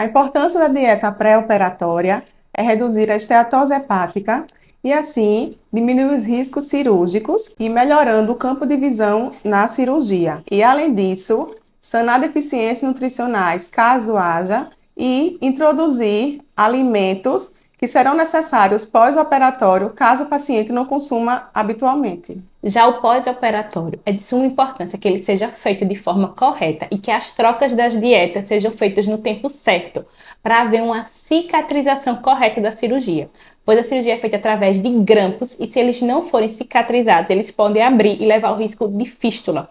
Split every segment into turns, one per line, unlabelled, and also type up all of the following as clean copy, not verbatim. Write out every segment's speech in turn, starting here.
A importância da dieta pré-operatória é reduzir a esteatose hepática e, assim, diminuir os riscos cirúrgicos e melhorando o campo de visão na cirurgia. E, além disso, sanar deficiências nutricionais, caso haja, e introduzir alimentos que serão necessários pós-operatório, caso o paciente não consuma habitualmente.
Já o pós-operatório é de suma importância que ele seja feito de forma correta e que as trocas das dietas sejam feitas no tempo certo, para haver uma cicatrização correta da cirurgia. Pois a cirurgia é feita através de grampos e se eles não forem cicatrizados, eles podem abrir e levar ao risco de fístula.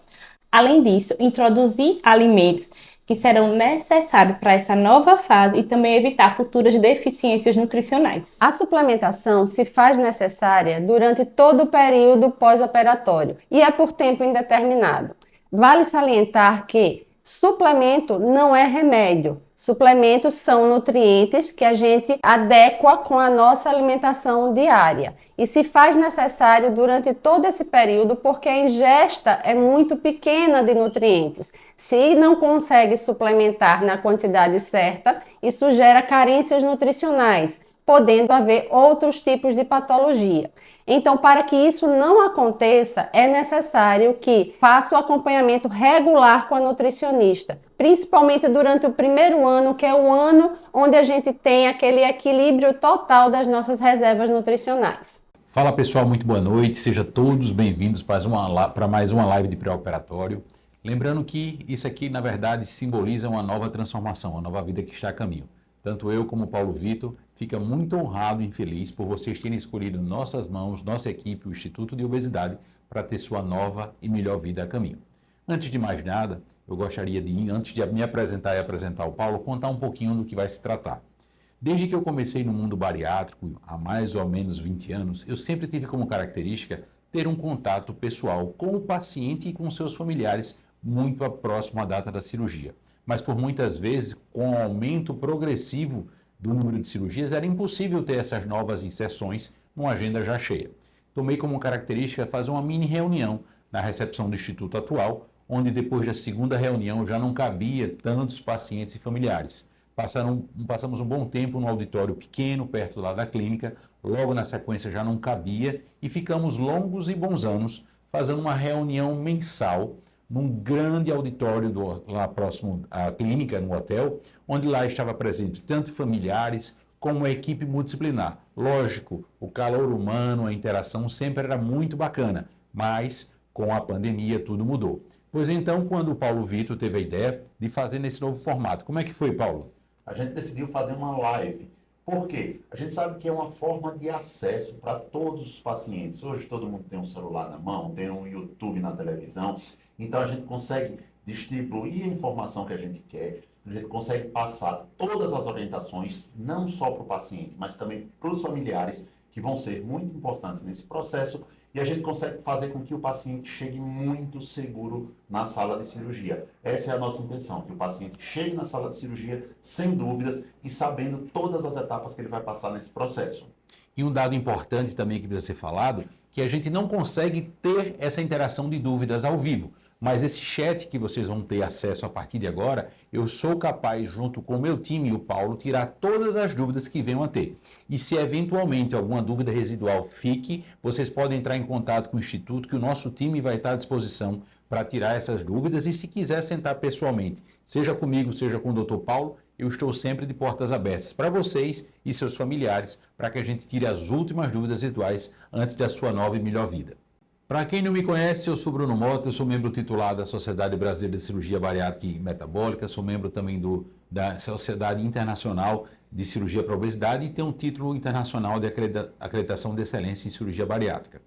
Além disso, introduzir alimentos que serão necessários para essa nova fase e também evitar futuras deficiências nutricionais.
A suplementação se faz necessária durante todo o período pós-operatório e é por tempo indeterminado. Vale salientar que suplemento não é remédio. Suplementos são nutrientes que a gente adequa com a nossa alimentação diária e se faz necessário durante todo esse período porque a ingesta é muito pequena de nutrientes. Se não consegue suplementar na quantidade certa, isso gera carências nutricionais, podendo haver outros tipos de patologia. Então, para que isso não aconteça, é necessário que faça o acompanhamento regular com a nutricionista, principalmente durante o primeiro ano, que é o ano onde a gente tem aquele equilíbrio total das nossas reservas nutricionais.
Fala pessoal, muito boa noite, sejam todos bem-vindos para mais uma live de pré-operatório. Lembrando que isso aqui, na verdade, simboliza uma nova transformação, uma nova vida que está a caminho. Tanto eu como o Paulo Vitor fica muito honrado e feliz por vocês terem escolhido nossas mãos, nossa equipe, o Instituto de Obesidade, para ter sua nova e melhor vida a caminho. Antes de mais nada, eu gostaria de, antes de me apresentar e apresentar o Paulo, contar um pouquinho do que vai se tratar. Desde que eu comecei no mundo bariátrico, há mais ou menos 20 anos, eu sempre tive como característica ter um contato pessoal com o paciente e com seus familiares muito próximo à data da cirurgia. Mas por muitas vezes, com o aumento progressivo do número de cirurgias, era impossível ter essas novas inserções numa agenda já cheia. Tomei como característica fazer uma mini reunião na recepção do Instituto atual, onde depois da segunda reunião já não cabia tantos pacientes e familiares. Passamos um bom tempo no auditório pequeno, perto lá da clínica, logo na sequência já não cabia e ficamos longos e bons anos fazendo uma reunião mensal num grande auditório lá próximo à clínica, no hotel, onde lá estava presente tanto familiares como a equipe multidisciplinar. Lógico, o calor humano, a interação sempre era muito bacana, mas com a pandemia tudo mudou. Pois então, quando o Paulo Vitor teve a ideia de fazer nesse novo formato, como é que foi, Paulo?
A gente decidiu fazer uma live. Por quê? A gente sabe que é uma forma de acesso para todos os pacientes. Hoje todo mundo tem um celular na mão, tem um YouTube na televisão. Então a gente consegue distribuir a informação que a gente quer, a gente consegue passar todas as orientações, não só para o paciente, mas também para os familiares, que vão ser muito importantes nesse processo, e a gente consegue fazer com que o paciente chegue muito seguro na sala de cirurgia. Essa é a nossa intenção, que o paciente chegue na sala de cirurgia sem dúvidas e sabendo todas as etapas que ele vai passar nesse processo.
E um dado importante também que precisa ser falado, que a gente não consegue ter essa interação de dúvidas ao vivo. Mas esse chat que vocês vão ter acesso a partir de agora, eu sou capaz, junto com o meu time e o Paulo, tirar todas as dúvidas que venham a ter. E se eventualmente alguma dúvida residual fique, vocês podem entrar em contato com o Instituto, que o nosso time vai estar à disposição para tirar essas dúvidas. E se quiser sentar pessoalmente, seja comigo, seja com o Dr. Paulo, eu estou sempre de portas abertas para vocês e seus familiares, para que a gente tire as últimas dúvidas residuais antes da sua nova e melhor vida. Para quem não me conhece, eu sou Bruno Mota, eu sou membro titular da Sociedade Brasileira de Cirurgia Bariátrica e Metabólica, sou membro também da Sociedade Internacional de Cirurgia para Obesidade e tenho um título internacional de acreditação de excelência em cirurgia bariátrica.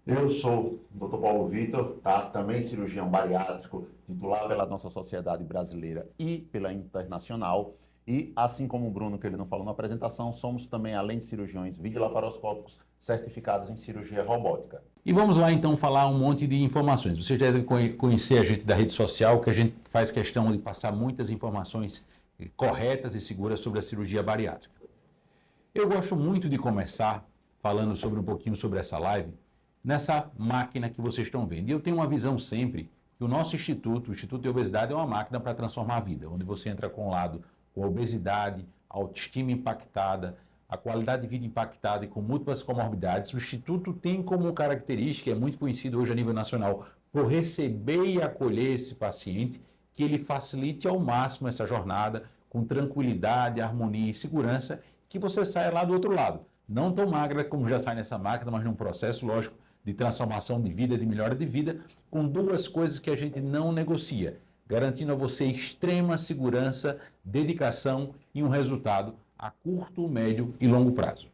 Eu sou o Dr. Paulo Vitor, tá? Também cirurgião bariátrico, titular pela nossa Sociedade Brasileira e pela Internacional. E, assim como o Bruno, que ele não falou na apresentação, somos também, além de cirurgiões videolaparoscópicos, certificados em cirurgia robótica.
E vamos lá então falar um monte de informações. Vocês devem conhecer a gente da rede social, que a gente faz questão de passar muitas informações corretas e seguras sobre a cirurgia bariátrica. Eu gosto muito de começar falando sobre um pouquinho sobre essa live, nessa máquina que vocês estão vendo. E eu tenho uma visão sempre que o nosso instituto, o Instituto de Obesidade, é uma máquina para transformar a vida, onde você entra com o lado com a obesidade, a autoestima impactada, a qualidade de vida impactada e com múltiplas comorbidades. O Instituto tem como característica, é muito conhecido hoje a nível nacional, por receber e acolher esse paciente, que ele facilite ao máximo essa jornada, com tranquilidade, harmonia e segurança, que você saia lá do outro lado. Não tão magra como já sai nessa máquina, mas num processo, lógico, de transformação de vida, de melhora de vida, com duas coisas que a gente não negocia, garantindo a você extrema segurança, dedicação e um resultado a curto, médio e longo prazo.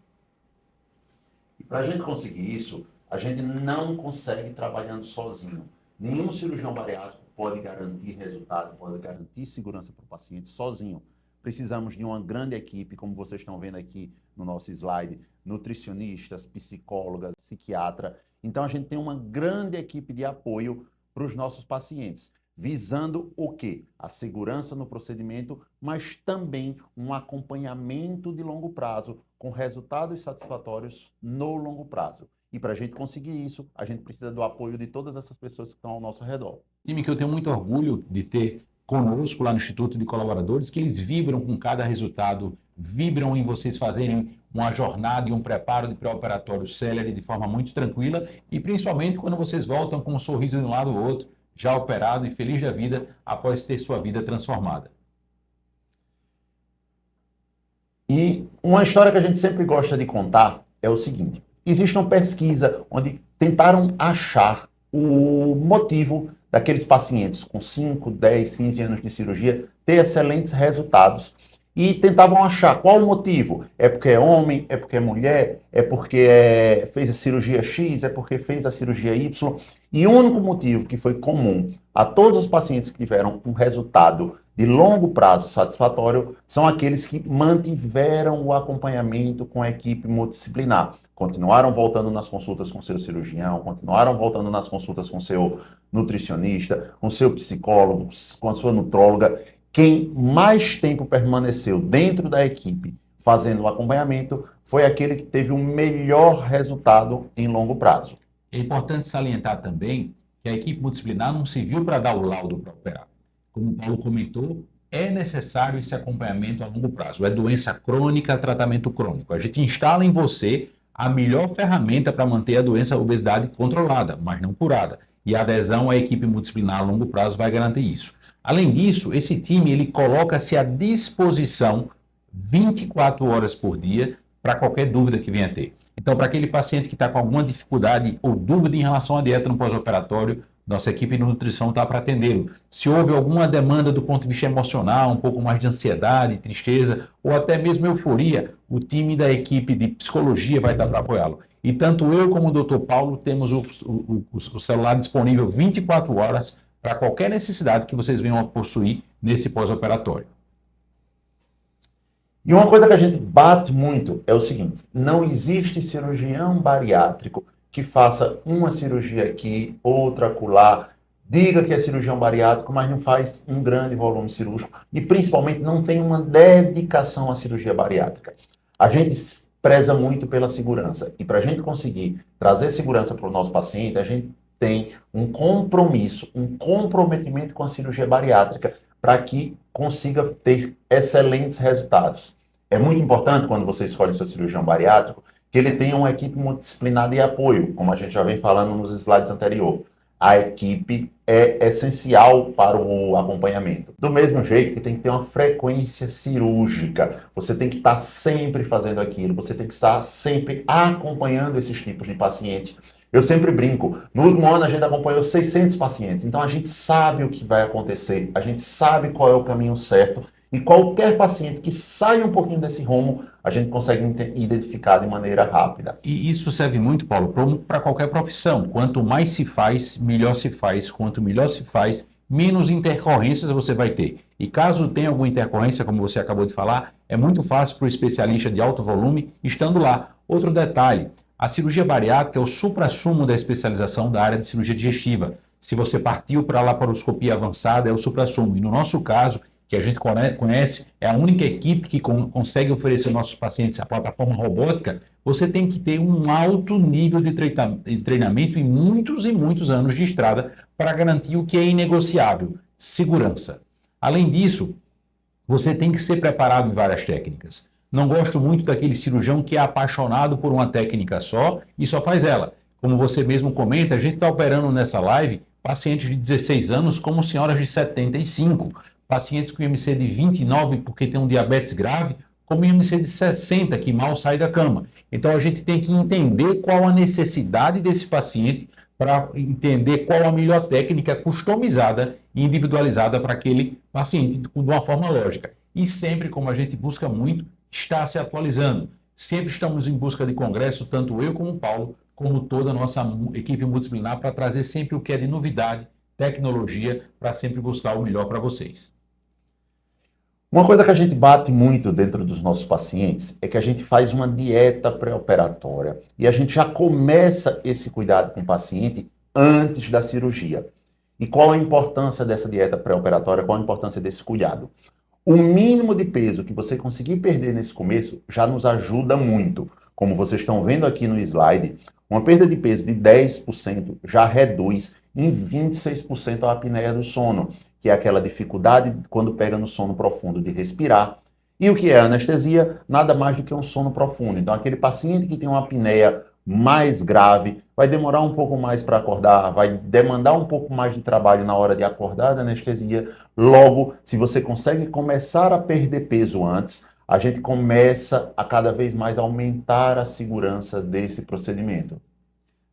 E para a gente conseguir isso, a gente não consegue trabalhando sozinho. Nenhum cirurgião bariátrico pode garantir resultado, pode garantir segurança para o paciente sozinho. Precisamos de uma grande equipe, como vocês estão vendo aqui no nosso slide, nutricionistas, psicólogas, psiquiatra. Então a gente tem uma grande equipe de apoio para os nossos pacientes, visando o quê? A segurança no procedimento, mas também um acompanhamento de longo prazo, com resultados satisfatórios no longo prazo. E para a gente conseguir isso, a gente precisa do apoio de todas essas pessoas que estão ao nosso redor.
Time que eu tenho muito orgulho de ter conosco lá no Instituto de Colaboradores, que eles vibram com cada resultado, vibram em vocês fazerem uma jornada e um preparo de pré-operatório célere de forma muito tranquila e principalmente quando vocês voltam com um sorriso de um lado ao outro, já operado e feliz da vida após ter sua vida transformada.
E uma história que a gente sempre gosta de contar é o seguinte: existe uma pesquisa onde tentaram achar o motivo daqueles pacientes com 5, 10, 15 anos de cirurgia ter excelentes resultados e tentavam achar qual o motivo. É porque é homem, é porque é mulher, é porque fez a cirurgia X, é porque fez a cirurgia Y. E o único motivo que foi comum a todos os pacientes que tiveram um resultado de longo prazo satisfatório são aqueles que mantiveram o acompanhamento com a equipe multidisciplinar. Continuaram voltando nas consultas com seu cirurgião, continuaram voltando nas consultas com seu nutricionista, com seu psicólogo, com a sua nutróloga. Quem mais tempo permaneceu dentro da equipe fazendo o acompanhamento foi aquele que teve o melhor resultado em longo prazo.
É importante salientar também que a equipe multidisciplinar não se viu para dar o laudo para operar. Como o Paulo comentou, é necessário esse acompanhamento a longo prazo. É doença crônica, tratamento crônico. A gente instala em você a melhor ferramenta para manter a doença, a obesidade controlada, mas não curada. E a adesão à equipe multidisciplinar a longo prazo vai garantir isso. Além disso, esse time ele coloca-se à disposição 24 horas por dia para qualquer dúvida que venha a ter. Então, para aquele paciente que está com alguma dificuldade ou dúvida em relação à dieta no pós-operatório, nossa equipe de nutrição está para atendê-lo. Se houve alguma demanda do ponto de vista emocional, um pouco mais de ansiedade, tristeza ou até mesmo euforia, o time da equipe de psicologia vai estar para apoiá-lo. E tanto eu como o Dr. Paulo temos o celular disponível 24 horas para qualquer necessidade que vocês venham a possuir nesse pós-operatório.
E uma coisa que a gente bate muito é o seguinte: não existe cirurgião bariátrico que faça uma cirurgia aqui, outra acolá, diga que é cirurgião bariátrico, mas não faz um grande volume cirúrgico e principalmente não tem uma dedicação à cirurgia bariátrica. A gente preza muito pela segurança e para a gente conseguir trazer segurança para o nosso paciente, a gente tem um compromisso, um comprometimento com a cirurgia bariátrica para que consiga ter excelentes resultados. É muito importante, quando você escolhe seu cirurgião bariátrico, que ele tenha uma equipe multidisciplinar de apoio, como a gente já vem falando nos slides anteriores. A equipe é essencial para o acompanhamento. Do mesmo jeito que tem que ter uma frequência cirúrgica. Você tem que estar sempre fazendo aquilo, você tem que estar sempre acompanhando esses tipos de pacientes. Eu sempre brinco, no último ano a gente acompanhou 600 pacientes, então a gente sabe o que vai acontecer, a gente sabe qual é o caminho certo e qualquer paciente que saia um pouquinho desse rumo, a gente consegue identificar de maneira rápida.
E isso serve muito, Paulo, para qualquer profissão. Quanto mais se faz, melhor se faz. Quanto melhor se faz, menos intercorrências você vai ter. E caso tenha alguma intercorrência, como você acabou de falar, é muito fácil para o especialista de alto volume estando lá. Outro detalhe, a cirurgia bariátrica é o suprassumo da especialização da área de cirurgia digestiva. Se você partiu para a laparoscopia avançada, é o suprassumo. E no nosso caso, que a gente conhece, é a única equipe que consegue oferecer aos nossos pacientes a plataforma robótica, você tem que ter um alto nível de treinamento e muitos anos de estrada para garantir o que é inegociável, segurança. Além disso, você tem que ser preparado em várias técnicas. Não gosto muito daquele cirurgião que é apaixonado por uma técnica só e só faz ela. Como você mesmo comenta, a gente está operando nessa live pacientes de 16 anos como senhoras de 75, pacientes com IMC de 29 porque tem um diabetes grave, como IMC de 60 que mal sai da cama. Então a gente tem que entender qual a necessidade desse paciente para entender qual a melhor técnica customizada e individualizada para aquele paciente de uma forma lógica. E sempre, como a gente busca muito, está se atualizando. Sempre estamos em busca de congresso, tanto eu como o Paulo, como toda a nossa equipe multidisciplinar, para trazer sempre o que é de novidade, tecnologia, para sempre buscar o melhor para vocês.
Uma coisa que a gente bate muito dentro dos nossos pacientes é que a gente faz uma dieta pré-operatória e a gente já começa esse cuidado com o paciente antes da cirurgia. E qual a importância dessa dieta pré-operatória? Qual a importância desse cuidado? O mínimo de peso que você conseguir perder nesse começo já nos ajuda muito. Como vocês estão vendo aqui no slide, uma perda de peso de 10% já reduz em 26% a apneia do sono, que é aquela dificuldade quando pega no sono profundo de respirar. E o que é anestesia? Nada mais do que um sono profundo. Então, aquele paciente que tem uma apneia mais grave vai demorar um pouco mais para acordar, vai demandar um pouco mais de trabalho na hora de acordar da anestesia. Logo, se você consegue começar a perder peso antes, a gente começa a cada vez mais aumentar a segurança desse procedimento.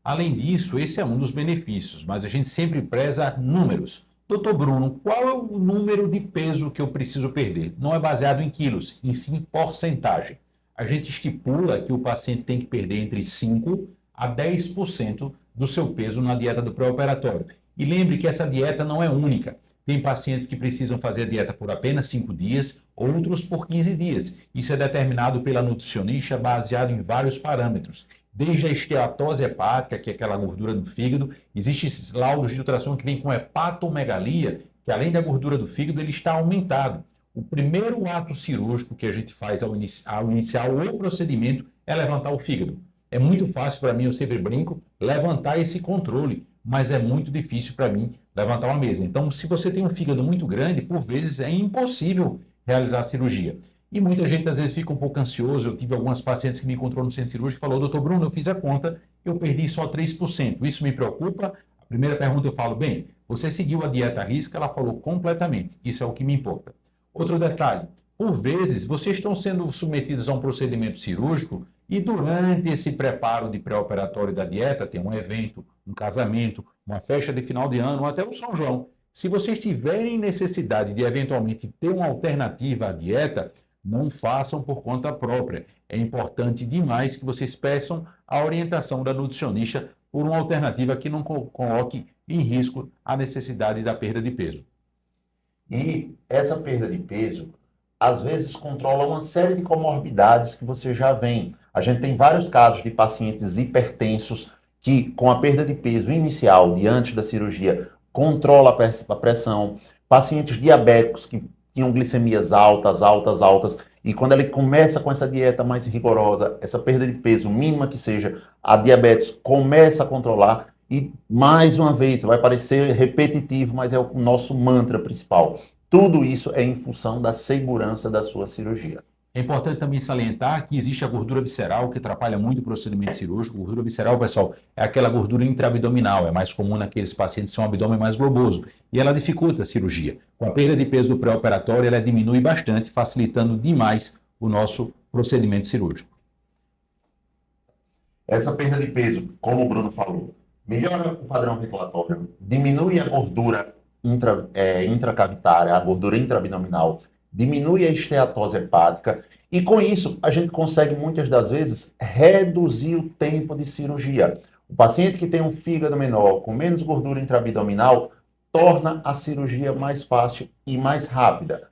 Além disso, esse é um dos benefícios, mas a gente sempre preza números. Doutor Bruno, qual é o número de peso que eu preciso perder? Não é baseado em quilos, em sim porcentagem. A gente estipula que o paciente tem que perder entre 5% a 10% do seu peso na dieta do pré-operatório. E lembre que essa dieta não é única. Tem pacientes que precisam fazer a dieta por apenas 5 dias, outros por 15 dias. Isso é determinado pela nutricionista baseado em vários parâmetros. Desde a esteatose hepática, que é aquela gordura do fígado, existem laudos de ultrassom que vêm com hepatomegalia, que além da gordura do fígado, ele está aumentado. O primeiro ato cirúrgico que a gente faz ao iniciar o procedimento é levantar o fígado. É muito fácil para mim, eu sempre brinco, levantar esse controle, mas é muito difícil para mim levantar uma mesa. Então, se você tem um fígado muito grande, por vezes é impossível realizar a cirurgia. E muita gente às vezes fica um pouco ansioso. Eu tive algumas pacientes que me encontrou no centro cirúrgico e falou: doutor Bruno, eu fiz a conta, eu perdi só 3%. Isso me preocupa? A primeira pergunta eu falo: bem, você seguiu a dieta à risca? Ela falou: completamente. Isso é o que me importa. Outro detalhe, por vezes vocês estão sendo submetidos a um procedimento cirúrgico e durante esse preparo de pré-operatório da dieta, tem um evento, um casamento, uma festa de final de ano ou até o São João. Se vocês tiverem necessidade de eventualmente ter uma alternativa à dieta, não façam por conta própria. É importante demais que vocês peçam a orientação da nutricionista por uma alternativa que não coloque em risco a necessidade da perda de peso.
E essa perda de peso, às vezes, controla uma série de comorbidades que você já vem. A gente tem vários casos de pacientes hipertensos que, com a perda de peso inicial, diante da cirurgia, controla a pressão. Pacientes diabéticos que tinham glicemias altas, e quando ele começa com essa dieta mais rigorosa, essa perda de peso mínima que seja, a diabetes começa a controlar e, mais uma vez, vai parecer repetitivo, mas é o nosso mantra principal. Tudo isso é em função da segurança da sua cirurgia.
É importante também salientar que existe a gordura visceral, que atrapalha muito o procedimento cirúrgico. Gordura visceral, pessoal, é aquela gordura intraabdominal, é mais comum naqueles pacientes que têm um abdômen mais globoso, e ela dificulta a cirurgia. Com a perda de peso do pré-operatório, ela diminui bastante, facilitando demais o nosso procedimento cirúrgico.
Essa perda de peso, como o Bruno falou, melhora o padrão ventilatório, diminui a gordura intracavitária, a gordura intraabdominal, diminui a esteatose hepática e, com isso, a gente consegue, muitas das vezes, reduzir o tempo de cirurgia. O paciente que tem um fígado menor, com menos gordura intraabdominal, torna a cirurgia mais fácil e mais rápida.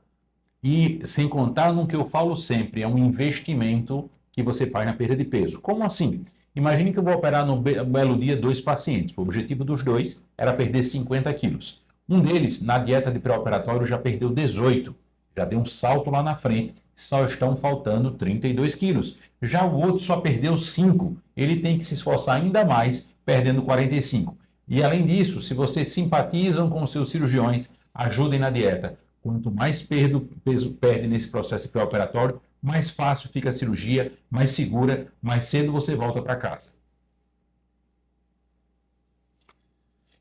E, sem contar no que eu falo sempre, é um investimento que você faz na perda de peso. Como assim? Imagine que eu vou operar no belo dia 2 pacientes. O objetivo dos 2 era perder 50 quilos. Um deles, na dieta de pré-operatório, já perdeu 18. já deu um salto lá na frente, só estão faltando 32 quilos. Já o outro só perdeu 5, ele tem que se esforçar ainda mais, perdendo 45. E além disso, se vocês simpatizam com os seus cirurgiões, ajudem na dieta. Quanto mais peso perde nesse processo pré-operatório, mais fácil fica a cirurgia, mais segura, mais cedo você volta para casa.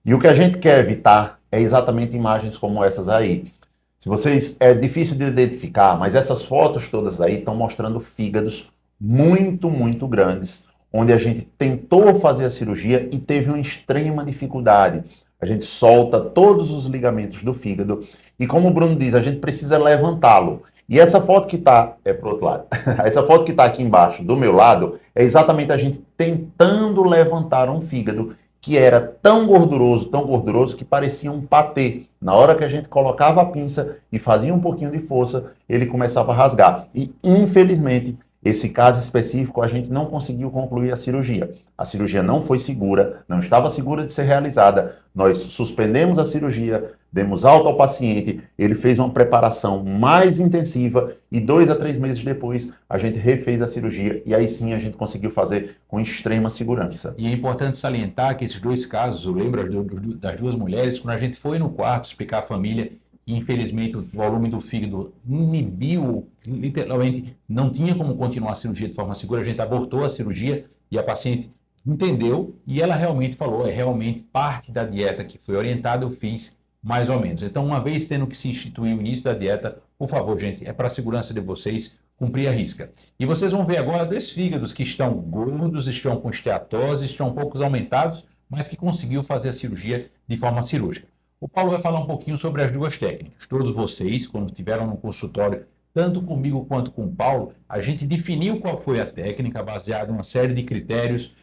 E o que a gente quer evitar é exatamente imagens como essas aí. Se vocês, é difícil de identificar, mas essas fotos todas aí estão mostrando fígados muito, muito grandes, onde a gente tentou fazer a cirurgia e teve uma extrema dificuldade. A gente solta todos os ligamentos do fígado e, como o Bruno diz, a gente precisa levantá-lo. E essa foto que está, pro outro lado, essa foto que está aqui embaixo do meu lado, é exatamente a gente tentando levantar um fígado que era tão gorduroso, que parecia um patê. Na hora que a gente colocava a pinça e fazia um pouquinho de força, ele começava a rasgar. E, infelizmente, esse caso específico, a gente não conseguiu concluir a cirurgia. A cirurgia não foi segura, não estava segura de ser realizada. Nós suspendemos a cirurgia, demos alta ao paciente, ele fez uma preparação mais intensiva e 2 a 3 meses depois a gente refez a cirurgia e aí sim a gente conseguiu fazer com extrema segurança.
E é importante salientar que esses 2 casos, eu lembro das 2 mulheres, quando a gente foi no quarto explicar à família, infelizmente o volume do fígado inibiu, literalmente não tinha como continuar a cirurgia de forma segura, a gente abortou a cirurgia e a paciente entendeu e ela realmente falou, é realmente parte da dieta que foi orientada, eu fiz mais ou menos. Então, uma vez tendo que se instituir o início da dieta, por favor, gente, é para a segurança de vocês cumprir a risca. E vocês vão ver agora 2 fígados que estão gordos, estão com esteatose, estão um pouco aumentados, mas que conseguiu fazer a cirurgia de forma cirúrgica. O Paulo vai falar um pouquinho sobre as 2 técnicas. Todos vocês, quando estiveram no consultório, tanto comigo quanto com o Paulo, a gente definiu qual foi a técnica, baseada em uma série de critérios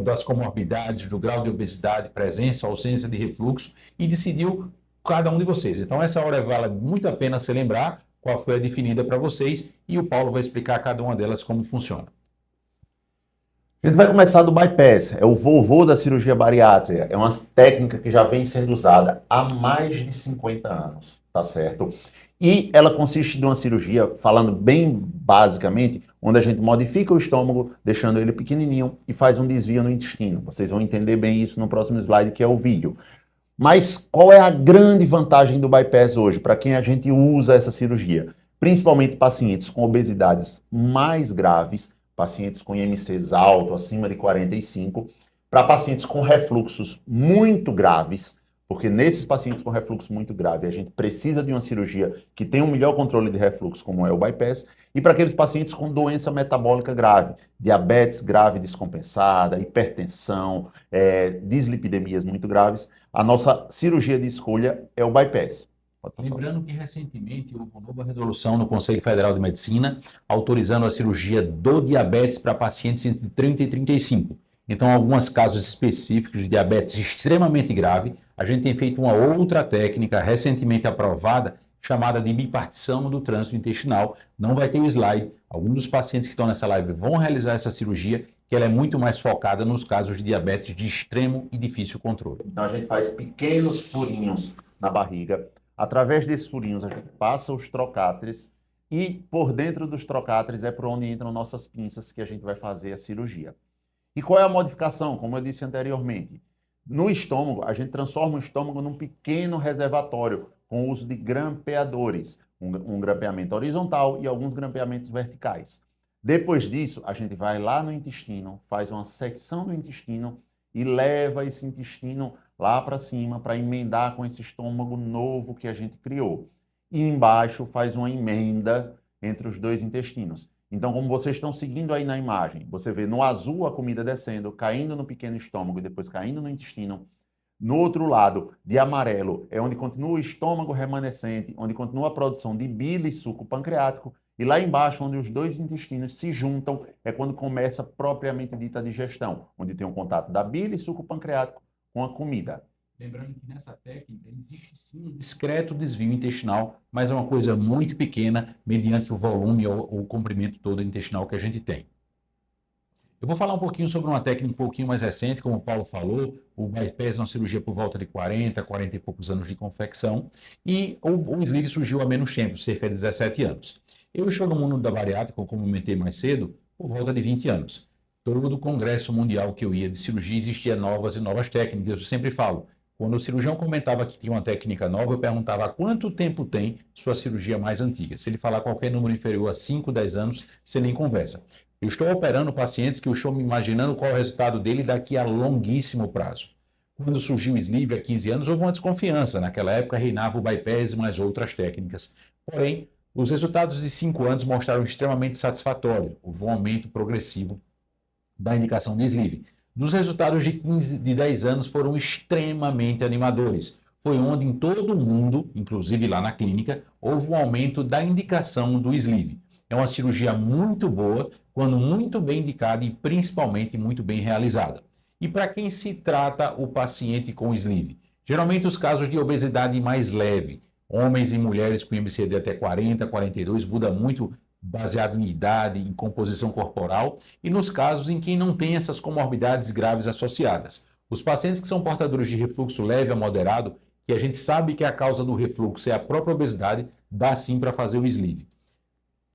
das comorbidades, do grau de obesidade, presença ou ausência de refluxo, e decidiu cada um de vocês. Então, essa hora vale muito a pena se lembrar qual foi a definida para vocês, e o Paulo vai explicar cada uma delas como funciona.
A gente vai começar do bypass, é o vovô da cirurgia bariátrica, é uma técnica que já vem sendo usada há mais de 50 anos, tá certo? E ela consiste de uma cirurgia, falando bem basicamente, onde a gente modifica o estômago, deixando ele pequenininho e faz um desvio no intestino. Vocês vão entender bem isso no próximo slide, que é o vídeo. Mas qual é a grande vantagem do bypass hoje, para quem a gente usa essa cirurgia? Principalmente pacientes com obesidades mais graves, pacientes com IMCs alto, acima de 45, para pacientes com refluxos muito graves, porque nesses pacientes com refluxo muito grave, a gente precisa de uma cirurgia que tenha um melhor controle de refluxo, como é o bypass, e para aqueles pacientes com doença metabólica grave, diabetes grave descompensada, hipertensão, dislipidemias muito graves, a nossa cirurgia de escolha é o bypass.
Lembrando que recentemente houve uma nova resolução no Conselho Federal de Medicina autorizando a cirurgia do diabetes para pacientes entre 30 e 35. Então, em alguns casos específicos de diabetes extremamente grave, a gente tem feito uma outra técnica recentemente aprovada chamada de bipartição do trânsito intestinal. Não vai ter o slide. Alguns dos pacientes que estão nessa live vão realizar essa cirurgia, que ela é muito mais focada nos casos de diabetes de extremo e difícil controle.
Então, a gente faz pequenos furinhos na barriga. Através desses furinhos, a gente passa os trocáteres e por dentro dos trocáteres é por onde entram nossas pinças que a gente vai fazer a cirurgia. E qual é a modificação? Como eu disse anteriormente, no estômago, a gente transforma o estômago num pequeno reservatório com o uso de grampeadores, um grampeamento horizontal e alguns grampeamentos verticais. Depois disso, a gente vai lá no intestino, faz uma secção do intestino e leva esse intestino lá para cima para emendar com esse estômago novo que a gente criou. E embaixo faz uma emenda entre os 2 intestinos. Então, como vocês estão seguindo aí na imagem, você vê no azul a comida descendo, caindo no pequeno estômago e depois caindo no intestino. No outro lado, de amarelo, é onde continua o estômago remanescente, onde continua a produção de bile e suco pancreático. E lá embaixo, onde os 2 intestinos se juntam, é quando começa propriamente dita a digestão, onde tem o contato da bile e suco pancreático com a comida.
Lembrando que nessa técnica existe sim um discreto desvio intestinal, mas é uma coisa muito pequena, mediante o volume ou o comprimento todo intestinal que a gente tem. Eu vou falar um pouquinho sobre uma técnica um pouquinho mais recente, como o Paulo falou, o bypass é uma cirurgia por volta de 40 e poucos anos de confecção, e o sleeve surgiu há menos tempo, cerca de 17 anos. Eu estou no mundo da bariátrica, como comentei mais cedo, por volta de 20 anos. Todo congresso mundial que eu ia de cirurgia existia novas e novas técnicas. Eu sempre falo, quando o cirurgião comentava que tinha uma técnica nova, eu perguntava há quanto tempo tem sua cirurgia mais antiga. Se ele falar qualquer número inferior a 5, 10 anos, você nem conversa. Eu estou operando pacientes que eu estou me imaginando qual é o resultado dele daqui a longuíssimo prazo. Quando surgiu o sleeve há 15 anos, houve uma desconfiança. Naquela época reinava o bypass e mais outras técnicas. Porém, os resultados de 5 anos mostraram extremamente satisfatório. Houve um aumento progressivo da indicação de sleeve. Dos resultados de 10 anos foram extremamente animadores. Foi onde em todo o mundo, inclusive lá na clínica, houve um aumento da indicação do sleeve. É uma cirurgia muito boa, quando muito bem indicada e principalmente muito bem realizada. E para quem se trata o paciente com sleeve? Geralmente os casos de obesidade mais leve, homens e mulheres com IMC de até 40, 42, muda muito baseado em idade, em composição corporal, e nos casos em que não tem essas comorbidades graves associadas. Os pacientes que são portadores de refluxo leve a moderado, que a gente sabe que a causa do refluxo é a própria obesidade, dá sim para fazer o sleeve.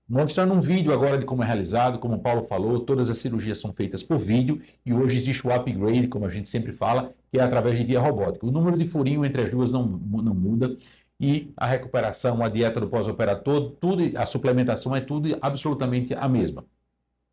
Mostrando um vídeo agora de como é realizado, como o Paulo falou, todas as cirurgias são feitas por vídeo e hoje existe o upgrade, como a gente sempre fala, que é através de via robótica. O número de furinho entre as duas não muda e a recuperação, a dieta do pós-operatório, tudo, a suplementação é tudo absolutamente a mesma.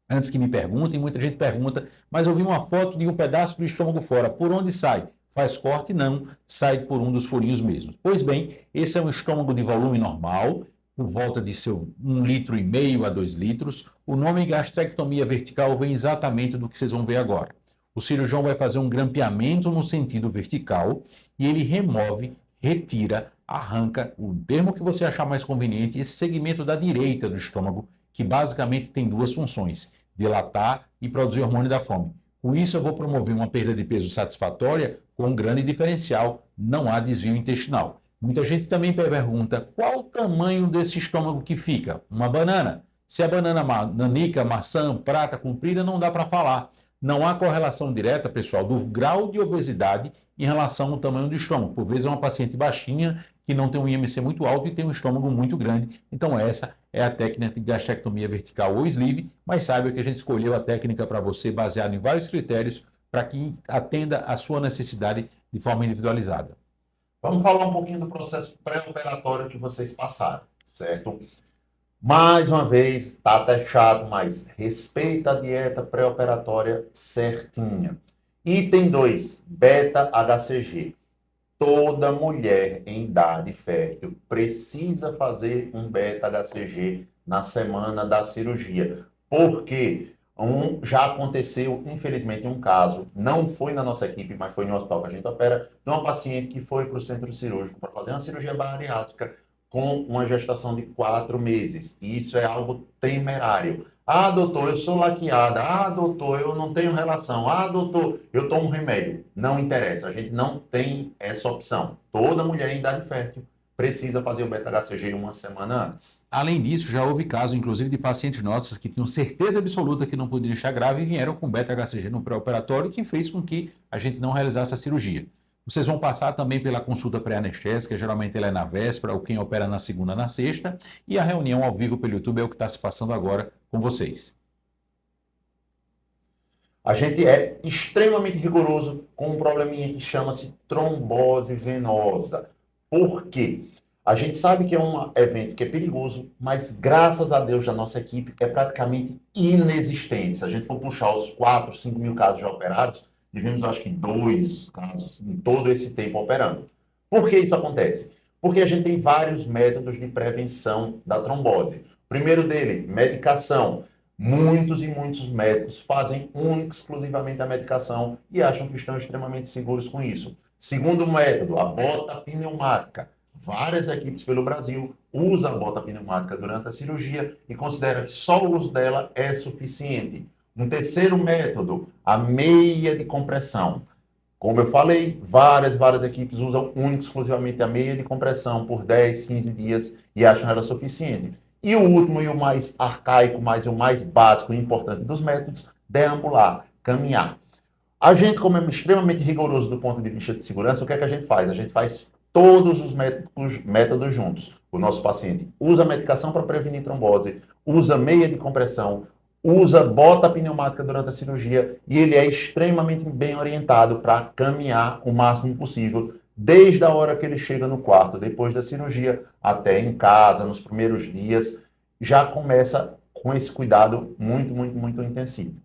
Antes que me perguntem, muita gente pergunta, mas eu vi uma foto de um pedaço do estômago fora, por onde sai? Faz corte? Não, sai por um dos furinhos mesmo. Pois bem, esse é um estômago de volume normal, por volta de seu 1,5 litro a 2 litros. O nome gastrectomia vertical vem exatamente do que vocês vão ver agora. O cirurgião vai fazer um grampeamento no sentido vertical e ele remove, retira, arranca, o termo que você achar mais conveniente, esse segmento da direita do estômago, que basicamente tem duas funções, dilatar e produzir hormônio da fome. Com isso eu vou promover uma perda de peso satisfatória com um grande diferencial, não há desvio intestinal. Muita gente também pergunta qual o tamanho desse estômago que fica? Uma banana. Se a banana nanica, maçã, prata, comprida, não dá para falar. Não há correlação direta, pessoal, do grau de obesidade em relação ao tamanho do estômago. Por vezes é uma paciente baixinha que não tem um IMC muito alto e tem um estômago muito grande. Então essa é a técnica de gastrectomia vertical ou sleeve, mas saiba que a gente escolheu a técnica para você baseada em vários critérios para que atenda a sua necessidade de forma individualizada.
Vamos falar um pouquinho do processo pré-operatório que vocês passaram, certo? Mais uma vez, tá até chato, mas respeita a dieta pré-operatória certinha. Item 2, beta-HCG. Toda mulher em idade fértil precisa fazer um beta-HCG na semana da cirurgia. Por quê? Já aconteceu, infelizmente, um caso, não foi na nossa equipe, mas foi no hospital que a gente opera, de uma paciente que foi para o centro cirúrgico para fazer uma cirurgia bariátrica com uma gestação de 4 meses. E isso é algo temerário. Ah, doutor, eu sou laqueada. Ah, doutor, eu não tenho relação. Ah, doutor, eu tomo remédio. Não interessa, a gente não tem essa opção. Toda mulher em idade fértil precisa fazer o beta-HCG uma semana antes.
Além disso, já houve casos, inclusive, de pacientes nossos que tinham certeza absoluta que não podiam estar grávidos e vieram com beta-HCG no pré-operatório, que fez com que a gente não realizasse a cirurgia. Vocês vão passar também pela consulta pré-anestésica, geralmente ela é na véspera, ou quem opera na segunda, na sexta, e a reunião ao vivo pelo YouTube é o que está se passando agora com vocês.
A gente é extremamente rigoroso com um probleminha que chama-se trombose venosa. Por quê? A gente sabe que é um evento que é perigoso, mas graças a Deus da nossa equipe é praticamente inexistente. Se a gente for puxar os 4, 5 mil casos já operados, tivemos acho que 2 casos em todo esse tempo operando. Por que isso acontece? Porque a gente tem vários métodos de prevenção da trombose. O primeiro dele, medicação. Muitos e muitos médicos fazem única e exclusivamente a medicação e acham que estão extremamente seguros com isso. Segundo método, a bota pneumática. Várias equipes pelo Brasil usam a bota pneumática durante a cirurgia e consideram que só o uso dela é suficiente. Um terceiro método, a meia de compressão. Como eu falei, várias equipes usam única e exclusivamente a meia de compressão por 10, 15 dias e acham ela suficiente. E o último e o mais arcaico, mas o mais básico e importante dos métodos, deambular, caminhar. A gente, como é extremamente rigoroso do ponto de vista de segurança, o que é que a gente faz? A gente faz todos os métodos juntos. O nosso paciente usa medicação para prevenir trombose, usa meia de compressão, usa bota pneumática durante a cirurgia e ele é extremamente bem orientado para caminhar o máximo possível, desde a hora que ele chega no quarto, depois da cirurgia, até em casa, nos primeiros dias, já começa com esse cuidado muito, muito, muito intensivo.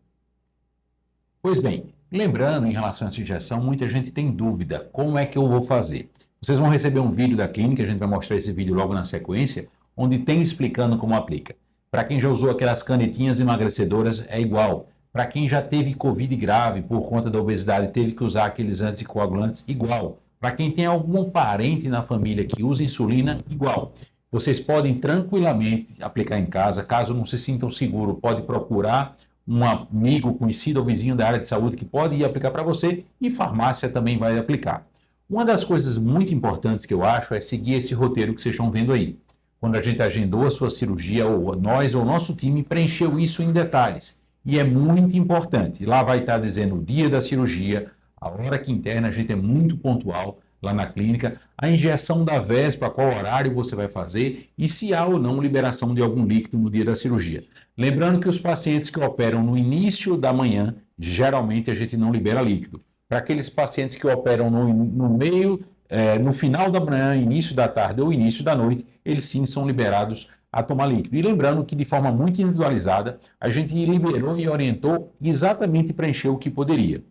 Pois bem, lembrando em relação a essa injeção, muita gente tem dúvida, como é que eu vou fazer? Vocês vão receber um vídeo da clínica, a gente vai mostrar esse vídeo logo na sequência, onde tem explicando como aplica. Para quem já usou aquelas canetinhas emagrecedoras, é igual. Para quem já teve Covid grave por conta da obesidade, teve que usar aqueles anticoagulantes, igual. Para quem tem algum parente na família que usa insulina, igual. Vocês podem tranquilamente aplicar em casa. Caso não se sintam seguros, pode procurar um amigo, conhecido ou vizinho da área de saúde que pode ir aplicar para você e farmácia também vai aplicar. Uma das coisas muito importantes que eu acho é seguir esse roteiro que vocês estão vendo aí. Quando a gente agendou a sua cirurgia, ou nós ou o nosso time preencheu isso em detalhes. E é muito importante. Lá vai estar dizendo o dia da cirurgia, a hora que interna, a gente é muito pontual lá na clínica, a injeção da véspera, qual horário você vai fazer e se há ou não liberação de algum líquido no dia da cirurgia. Lembrando que os pacientes que operam no início da manhã, geralmente a gente não libera líquido. Para aqueles pacientes que operam no final da manhã, início da tarde ou início da noite, eles sim são liberados a tomar líquido. E lembrando que de forma muito individualizada, a gente liberou e orientou exatamente preencher o que poderia.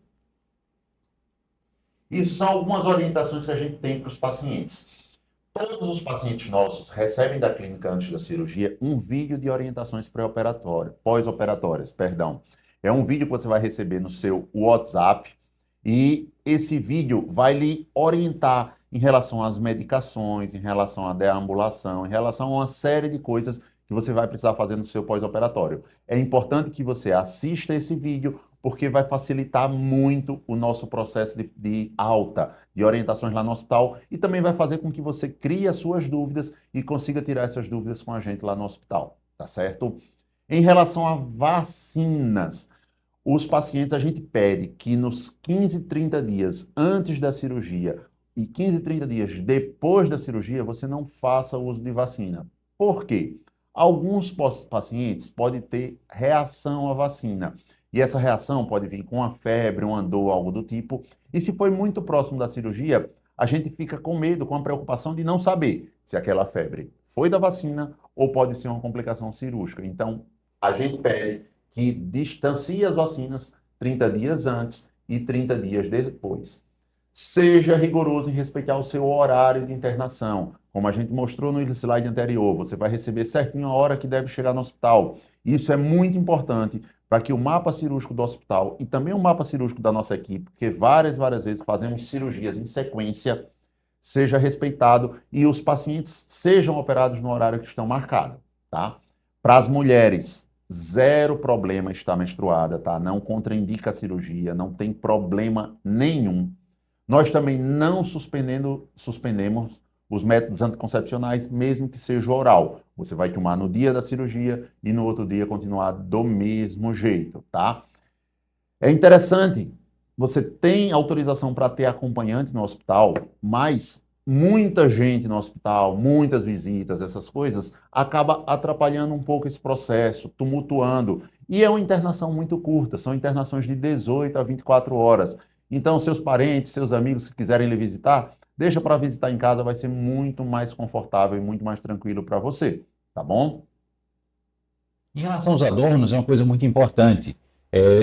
Isso são algumas orientações que a gente tem para os pacientes. Todos os pacientes nossos recebem da clínica antes da cirurgia um vídeo de orientações pós-operatórias, perdão. É um vídeo que você vai receber no seu WhatsApp e esse vídeo vai lhe orientar em relação às medicações, em relação à deambulação, em relação a uma série de coisas que você vai precisar fazer no seu pós-operatório. É importante que você assista esse vídeo, porque vai facilitar muito o nosso processo de alta, de orientações lá no hospital, e também vai fazer com que você crie as suas dúvidas e consiga tirar essas dúvidas com a gente lá no hospital, tá certo? Em relação a vacinas, os pacientes, a gente pede que nos 15, 30 dias antes da cirurgia e 15, 30 dias depois da cirurgia, você não faça uso de vacina. Por quê? Alguns pacientes podem ter reação à vacina. E essa reação pode vir com uma febre, uma dor, algo do tipo. E se foi muito próximo da cirurgia, a gente fica com medo, com a preocupação de não saber se aquela febre foi da vacina ou pode ser uma complicação cirúrgica. Então, a gente pede que distancie as vacinas 30 dias antes e 30 dias depois. Seja rigoroso em respeitar o seu horário de internação. Como a gente mostrou no slide anterior, você vai receber certinho a hora que deve chegar no hospital. Isso é muito importante para que o mapa cirúrgico do hospital e também o mapa cirúrgico da nossa equipe, porque várias vezes fazemos cirurgias em sequência, seja respeitado e os pacientes sejam operados no horário que estão marcados, tá? Para as mulheres, zero problema estar menstruada, tá? Não contraindica a cirurgia, não tem problema nenhum. Nós também não suspendemos os métodos anticoncepcionais, mesmo que seja oral. Você vai tomar no dia da cirurgia e no outro dia continuar do mesmo jeito, tá? É interessante, você tem autorização para ter acompanhante no hospital, mas muita gente no hospital, muitas visitas, essas coisas, acaba atrapalhando um pouco esse processo, tumultuando. E é uma internação muito curta, são internações de 18 a 24 horas. Então, seus parentes, seus amigos, se quiserem lhe visitar, deixa para visitar em casa, vai ser muito mais confortável e muito mais tranquilo para você, tá bom?
Em relação aos adornos, é uma coisa muito importante.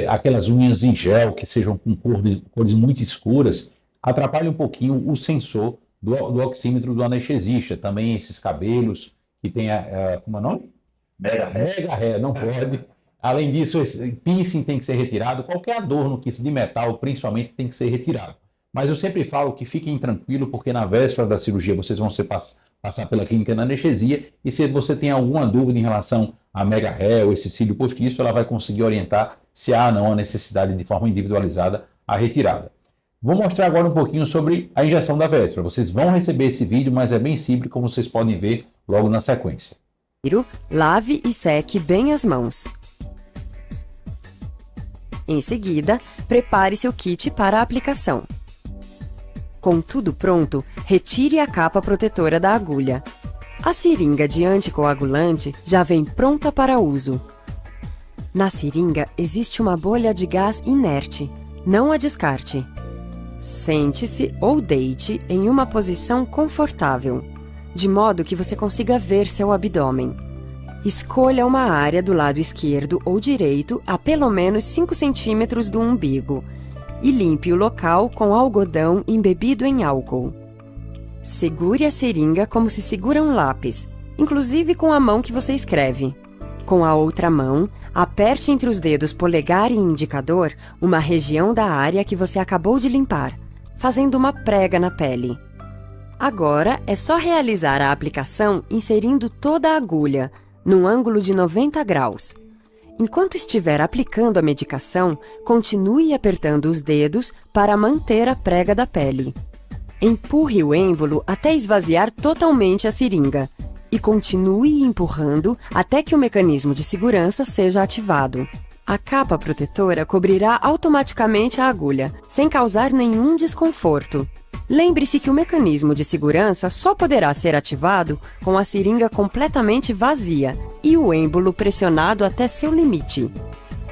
Aquelas unhas em gel que sejam com cores muito escuras, atrapalha um pouquinho o sensor do oxímetro do anestesista. Também esses cabelos que tem como é o nome?
Mega
hair, não pode. Além disso, esse piercing tem que ser retirado. Qualquer adorno de metal, principalmente, tem que ser retirado. Mas eu sempre falo que fiquem tranquilos, porque na véspera da cirurgia vocês vão passar pela clínica na anestesia e se você tem alguma dúvida em relação a mega hair ou esse cílio postiço, ela vai conseguir orientar se há ou não a necessidade de forma individualizada a retirada. Vou mostrar agora um pouquinho sobre a injeção da véspera. Vocês vão receber esse vídeo, mas é bem simples, como vocês podem ver logo na sequência.
Lave e seque bem as mãos. Em seguida, prepare seu kit para a aplicação. Com tudo pronto, retire a capa protetora da agulha. A seringa de anticoagulante já vem pronta para uso. Na seringa existe uma bolha de gás inerte. Não a descarte. Sente-se ou deite em uma posição confortável, de modo que você consiga ver seu abdômen. Escolha uma área do lado esquerdo ou direito a pelo menos 5 centímetros do umbigo e limpe o local com algodão embebido em álcool. Segure a seringa como se segura um lápis, inclusive com a mão que você escreve. Com a outra mão, aperte entre os dedos polegar e indicador uma região da área que você acabou de limpar, fazendo uma prega na pele. Agora é só realizar a aplicação inserindo toda a agulha, num ângulo de 90 graus. Enquanto estiver aplicando a medicação, continue apertando os dedos para manter a prega da pele. Empurre o êmbolo até esvaziar totalmente a seringa e continue empurrando até que o mecanismo de segurança seja ativado. A capa protetora cobrirá automaticamente a agulha, sem causar nenhum desconforto. Lembre-se que o mecanismo de segurança só poderá ser ativado com a seringa completamente vazia e o êmbolo pressionado até seu limite.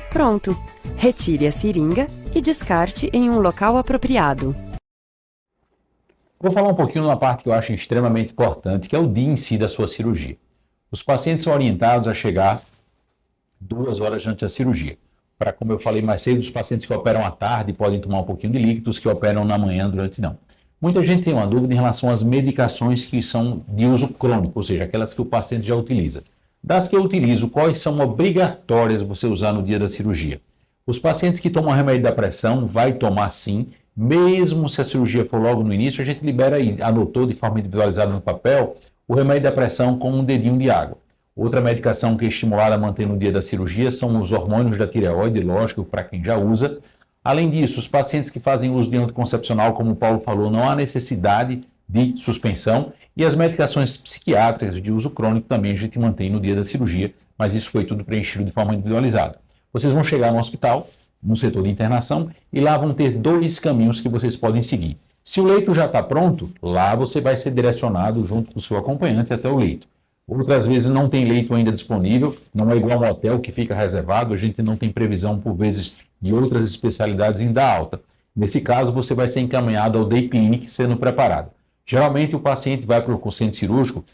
Pronto! Retire a seringa e descarte em um local apropriado.
Vou falar um pouquinho de uma parte que eu acho extremamente importante, que é o dia em si da sua cirurgia. Os pacientes são orientados a chegar 2 horas antes da cirurgia. Para, como eu falei mais cedo, os pacientes que operam à tarde podem tomar um pouquinho de líquidos, que operam na manhã durante não. Muita gente tem uma dúvida em relação às medicações que são de uso crônico, ou seja, aquelas que o paciente já utiliza. Das que eu utilizo, quais são obrigatórias você usar no dia da cirurgia? Os pacientes que tomam remédio da pressão, vai tomar sim, mesmo se a cirurgia for logo no início, a gente libera aí, anotou de forma individualizada no papel, o remédio da pressão com um dedinho de água. Outra medicação que é estimulada a manter no dia da cirurgia são os hormônios da tireoide, lógico, para quem já usa. Além disso, os pacientes que fazem uso de anticoncepcional, como o Paulo falou, não há necessidade de suspensão. E as medicações psiquiátricas de uso crônico também a gente mantém no dia da cirurgia, mas isso foi tudo preenchido de forma individualizada. Vocês vão chegar no hospital, no setor de internação, e lá vão ter 2 caminhos que vocês podem seguir. Se o leito já está pronto, lá você vai ser direcionado junto com o seu acompanhante até o leito. Outras vezes não tem leito ainda disponível, não é igual ao hotel que fica reservado, a gente não tem previsão por vezes de outras especialidades em dar alta. Nesse caso, você vai ser encaminhado ao day clinic sendo preparado. Geralmente o paciente vai para o centro cirúrgico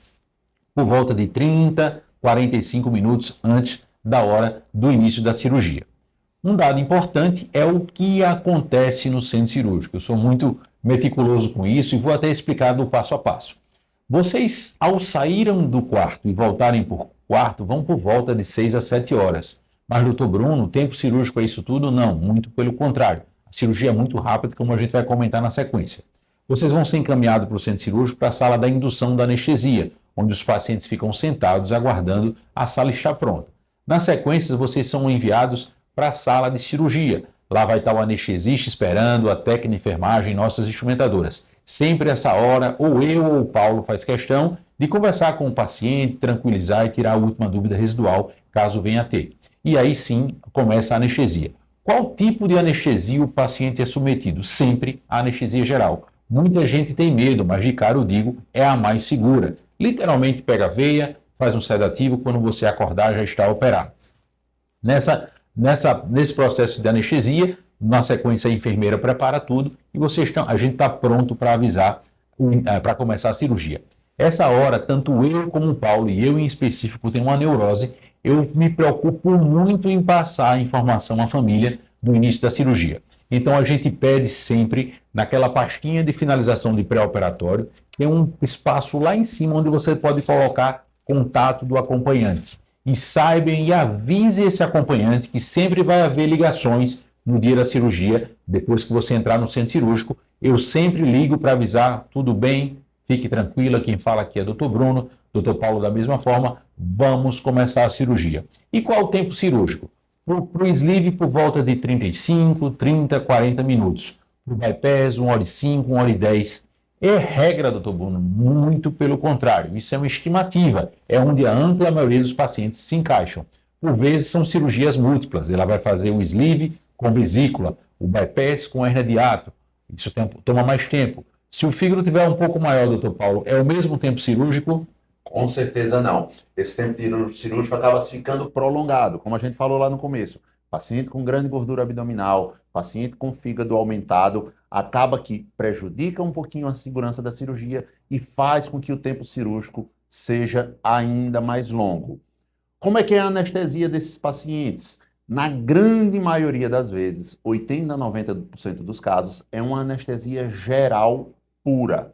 por volta de 30, 45 minutos antes da hora do início da cirurgia. Um dado importante é o que acontece no centro cirúrgico. Eu sou muito meticuloso com isso e vou até explicar do passo a passo. Vocês, ao saírem do quarto e voltarem para o quarto, vão por volta de 6 a 7 horas. Mas, doutor Bruno, o tempo cirúrgico é isso tudo? Não, muito pelo contrário. A cirurgia é muito rápida, como a gente vai comentar na sequência. Vocês vão ser encaminhados para o centro cirúrgico para a sala da indução da anestesia, onde os pacientes ficam sentados aguardando a sala estar pronta. Na sequência, vocês são enviados para a sala de cirurgia. Lá vai estar o anestesista esperando, a técnica de enfermagem, nossas instrumentadoras. Sempre essa hora, ou eu ou o Paulo faz questão de conversar com o paciente, tranquilizar e tirar a última dúvida residual, caso venha a ter. E aí sim, começa a anestesia. Qual tipo de anestesia o paciente é submetido? Sempre a anestesia geral. Muita gente tem medo, mas de cara eu digo, é a mais segura. Literalmente pega a veia, faz um sedativo, quando você acordar já está operado. Nesse processo de anestesia, na sequência a enfermeira prepara tudo e a gente está pronto para avisar, para começar a cirurgia. Essa hora, tanto eu como o Paulo, e eu em específico tenho uma neurose, eu me preocupo muito em passar a informação à família do início da cirurgia. Então a gente pede sempre, naquela pastinha de finalização de pré-operatório, que é um espaço lá em cima onde você pode colocar contato do acompanhante. E saiba e avise esse acompanhante que sempre vai haver ligações no dia da cirurgia, depois que você entrar no centro cirúrgico. Eu sempre ligo para avisar, tudo bem, fique tranquila, quem fala aqui é Dr. Bruno, Dr. Paulo da mesma forma, vamos começar a cirurgia. E qual o tempo cirúrgico? Para o sleeve, por volta de 35, 30, 40 minutos. Para o bypass, 1h05, 1h10. É regra, doutor Bruno, muito pelo contrário. Isso é uma estimativa, é onde a ampla maioria dos pacientes se encaixam. Por vezes são cirurgias múltiplas, ela vai fazer o sleeve com vesícula, o bypass com hérnia de hiato, isso toma mais tempo. Se o fígado tiver um pouco maior, doutor Paulo, é o mesmo tempo cirúrgico?
Com certeza não. Esse tempo cirúrgico acaba ficando prolongado, como a gente falou lá no começo. Paciente com grande gordura abdominal, paciente com fígado aumentado, acaba que prejudica um pouquinho a segurança da cirurgia e faz com que o tempo cirúrgico seja ainda mais longo. Como é que é a anestesia desses pacientes? Na grande maioria das vezes, 80 a 90% dos casos, é uma anestesia geral pura.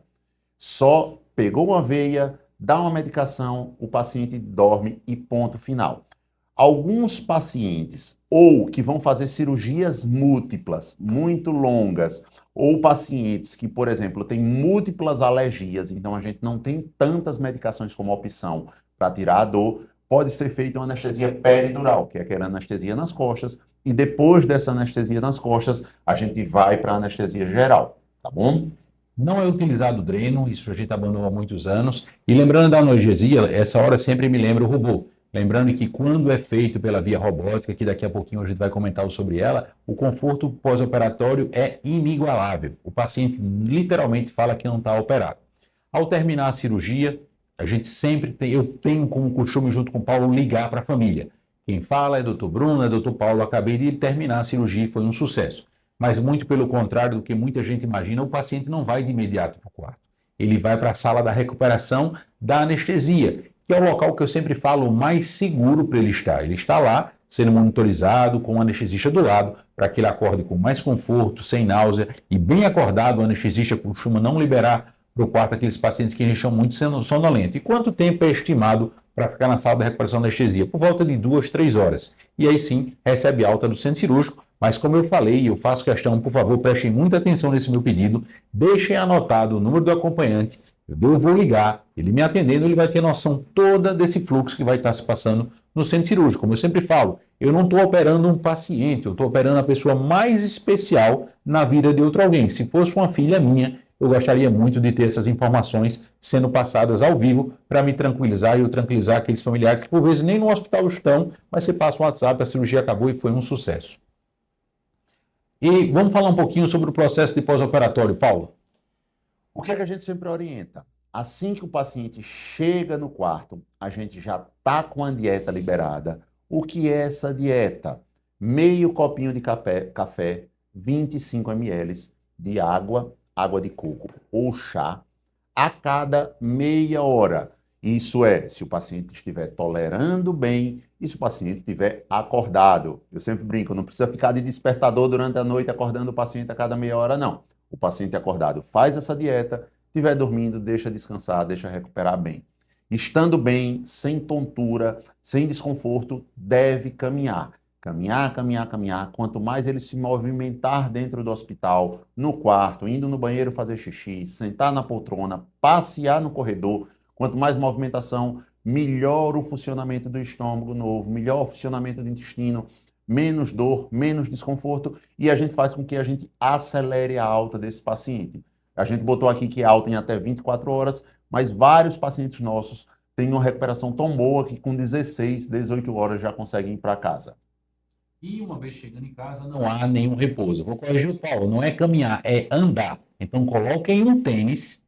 Só pegou uma veia, dá uma medicação, o paciente dorme e ponto final. Alguns pacientes, ou que vão fazer cirurgias múltiplas, muito longas, ou pacientes que, por exemplo, têm múltiplas alergias, então a gente não tem tantas medicações como opção para tirar a dor, pode ser feita uma anestesia peridural, que é aquela anestesia nas costas, e depois dessa anestesia nas costas, a gente vai para a anestesia geral, tá bom?
Não é utilizado o dreno, isso a gente abandonou há muitos anos. E lembrando da analgesia, essa hora sempre me lembra o robô. Lembrando que quando é feito pela via robótica, que daqui a pouquinho a gente vai comentar sobre ela, o conforto pós-operatório é inigualável. O paciente literalmente fala que não está operado. Ao terminar a cirurgia, a gente sempre tem, eu tenho como costume, junto com o Paulo, ligar para a família. Quem fala é doutor Bruno, é doutor Paulo, acabei de terminar a cirurgia e foi um sucesso. Mas muito pelo contrário do que muita gente imagina, o paciente não vai de imediato para o quarto. Ele vai para a sala da recuperação da anestesia, que é o local que eu sempre falo mais seguro para ele estar. Ele está lá, sendo monitorizado, com o anestesista do lado, para que ele acorde com mais conforto, sem náusea e bem acordado. O anestesista costuma não liberar para o quarto aqueles pacientes que a gente chama muito sonolento. E quanto tempo é estimado para ficar na sala da recuperação da anestesia? Por volta de 2, 3 horas. E aí sim, recebe alta do centro cirúrgico. Mas como eu falei, eu faço questão, por favor, prestem muita atenção nesse meu pedido, deixem anotado o número do acompanhante, eu vou ligar, ele me atendendo, ele vai ter noção toda desse fluxo que vai estar se passando no centro cirúrgico. Como eu sempre falo, eu não estou operando um paciente, eu estou operando a pessoa mais especial na vida de outro alguém. Se fosse uma filha minha, eu gostaria muito de ter essas informações sendo passadas ao vivo para me tranquilizar e eu tranquilizar aqueles familiares que por vezes nem no hospital estão, mas você passa um WhatsApp, a cirurgia acabou e foi um sucesso. E vamos falar um pouquinho sobre o processo de pós-operatório, Paulo.
O que é que a gente sempre orienta? Assim que o paciente chega no quarto, a gente já está com a dieta liberada. O que é essa dieta? Meio copinho de café, 25 ml de água de coco ou chá, a cada meia hora. Isso é, se o paciente estiver tolerando bem e se o paciente estiver acordado. Eu sempre brinco, não precisa ficar de despertador durante a noite acordando o paciente a cada meia hora, não. O paciente acordado faz essa dieta, estiver dormindo, deixa descansar, deixa recuperar bem. Estando bem, sem tontura, sem desconforto, deve caminhar. Caminhar, caminhar, caminhar. Quanto mais ele se movimentar dentro do hospital, no quarto, indo no banheiro fazer xixi, sentar na poltrona, passear no corredor, quanto mais movimentação, melhor o funcionamento do estômago novo, melhor o funcionamento do intestino, menos dor, menos desconforto, e a gente faz com que a gente acelere a alta desse paciente. A gente botou aqui que é alta em até 24 horas, mas vários pacientes nossos têm uma recuperação tão boa que com 16, 18 horas já conseguem ir para casa.
E uma vez chegando em casa, não há nenhum repouso. Vou corrigir o Paulo, não é caminhar, é andar. Então coloquem um tênis,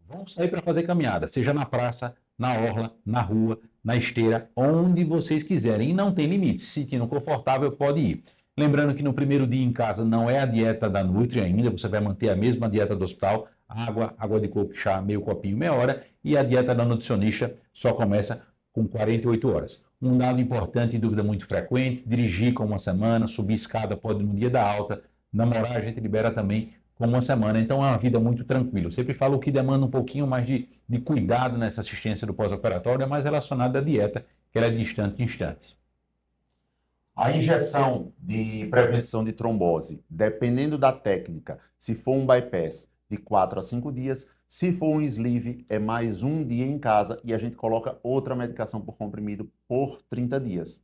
vão sair para fazer caminhada, seja na praça, na orla, na rua, na esteira, onde vocês quiserem. E não tem limite, se sentindo confortável, pode ir. Lembrando que no primeiro dia em casa não é a dieta da Nutri ainda, você vai manter a mesma dieta do hospital, água de coco, chá, meio copinho, meia hora, e a dieta da nutricionista só começa com 48 horas. Um dado importante e dúvida muito frequente, dirigir com uma semana, subir escada pode no dia da alta, namorar a gente libera também com uma semana, então é uma vida muito tranquila. Eu sempre falo que demanda um pouquinho mais de cuidado nessa assistência do pós-operatório, é mais relacionada à dieta, que ela é de instante em instante.
A injeção de prevenção de trombose, dependendo da técnica, se for um bypass, de 4 a 5 dias, se for um sleeve, é mais um dia em casa e a gente coloca outra medicação por comprimido por 30 dias.